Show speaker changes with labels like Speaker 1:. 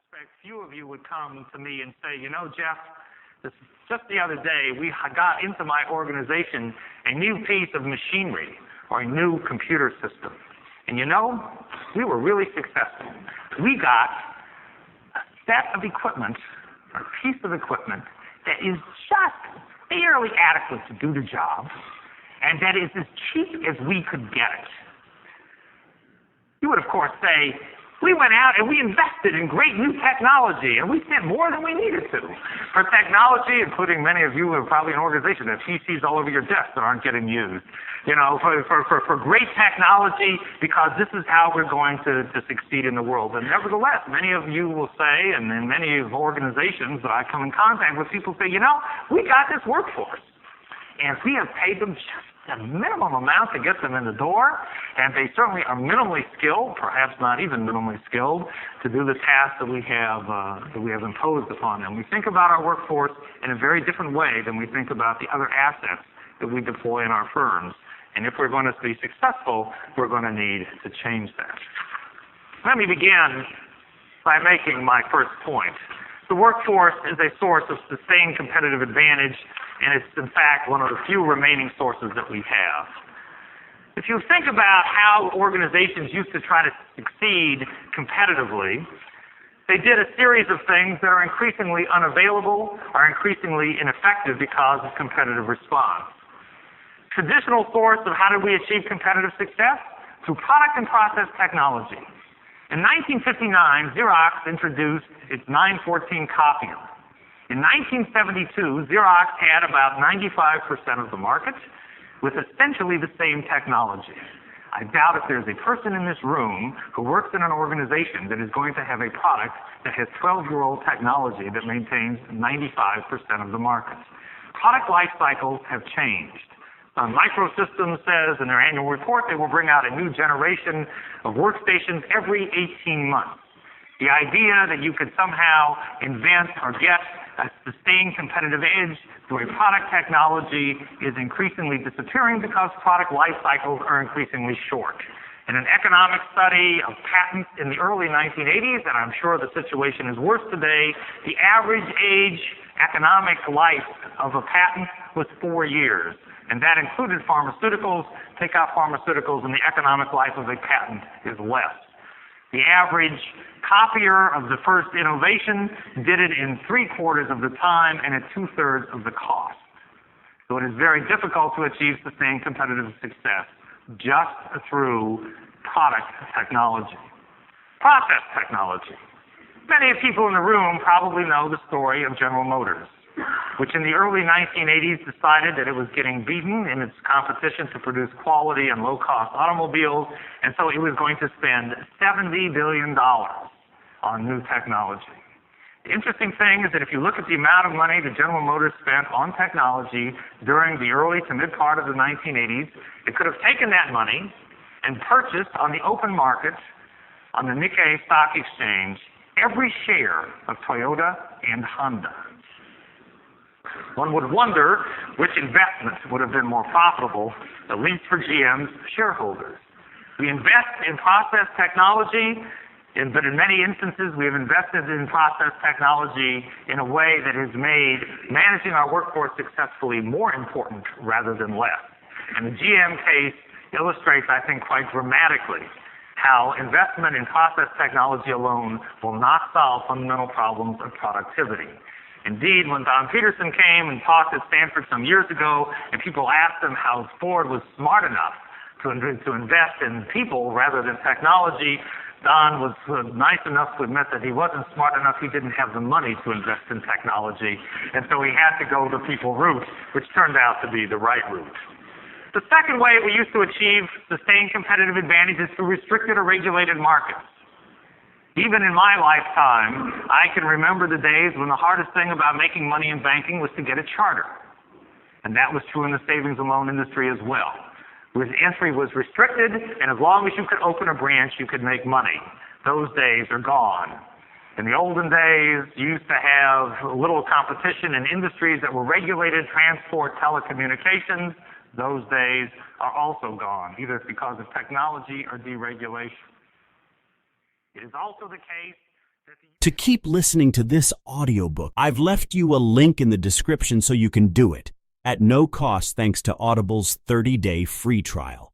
Speaker 1: suspect few of you would come to me and say, you know, Jeff, just the other day, we got into my organization a new piece of machinery or a new computer system. And you know, we were really successful. We got a set of equipment, or a piece of equipment, that is just barely adequate to do the job, and that is as cheap as we could get it. You would, of course, say, we went out and we invested in great new technology, and we spent more than we needed to. For technology, including many of you who are probably an organization that have PCs all over your desk that aren't getting used. You know, for great technology, because this is how we're going to succeed in the world. And nevertheless, many of you will say, and in many organizations that I come in contact with, people say, you know, we got this workforce, and we have paid them just a minimum amount to get them in the door, and they certainly are minimally skilled, perhaps not even minimally skilled, to do the tasks that we have imposed upon them. We think about our workforce in a very different way than we think about the other assets that we deploy in our firms. And if we're going to be successful, we're going to need to change that. Let me begin by making my first point. The workforce is a source of sustained competitive advantage, and it's, in fact, one of the few remaining sources that we have. If you think about how organizations used to try to succeed competitively, they did a series of things that are increasingly unavailable, are increasingly ineffective because of competitive response. Traditional source of how did we achieve competitive success? Through product and process technology. In 1959, Xerox introduced its 914 copier. In 1972, Xerox had about 95% of the market with essentially the same technology. I doubt if there's a person in this room who works in an organization that is going to have a product that has 12-year-old technology that maintains 95% of the market. Product life cycles have changed. Microsystems says in their annual report they will bring out a new generation of workstations every 18 months. The idea that you could somehow invent or get a sustained competitive edge through a product technology is increasingly disappearing because product life cycles are increasingly short. In an economic study of patents in the early 1980s, and I'm sure the situation is worse today, the average age economic life of a patent was 4 years. And that included pharmaceuticals. Take out pharmaceuticals, and the economic life of a patent is less. The average copier of the first innovation did it in 3/4 of the time and at 2/3 of the cost. So it is very difficult to achieve sustained competitive success just through product technology. Process technology. Many people in the room probably know the story of General Motors, which in the early 1980s decided that it was getting beaten in its competition to produce quality and low-cost automobiles, and so it was going to spend $70 billion on new technology. The interesting thing is that if you look at the amount of money that General Motors spent on technology during the early to mid part of the 1980s, it could have taken that money and purchased on the open market, on the Nikkei Stock Exchange, every share of Toyota and Honda. One would wonder which investment would have been more profitable, at least for GM's shareholders. We invest in process technology, but in many instances we have invested in process technology in a way that has made managing our workforce successfully more important rather than less. And the GM case illustrates, I think, quite dramatically how investment in process technology alone will not solve fundamental problems of productivity. Indeed, when Don Peterson came and talked at Stanford some years ago, and people asked him how Ford was smart enough to invest in people rather than technology, Don was nice enough to admit that he wasn't smart enough, he didn't have the money to invest in technology, and so he had to go the people route, which turned out to be the right route. The second way we used to achieve sustained competitive advantage is through restricted or regulated markets. Even in my lifetime, I can remember the days when the hardest thing about making money in banking was to get a charter. And that was true in the savings and loan industry as well, where entry was restricted, and as long as you could open a branch, you could make money. Those days are gone. In the olden days, you used to have little competition in industries that were regulated, transport, telecommunications. Those days are also gone, either because of technology or deregulation. It is also the case
Speaker 2: To keep listening to this audiobook, I've left you a link in the description so you can do it at no cost thanks to Audible's 30-day free trial.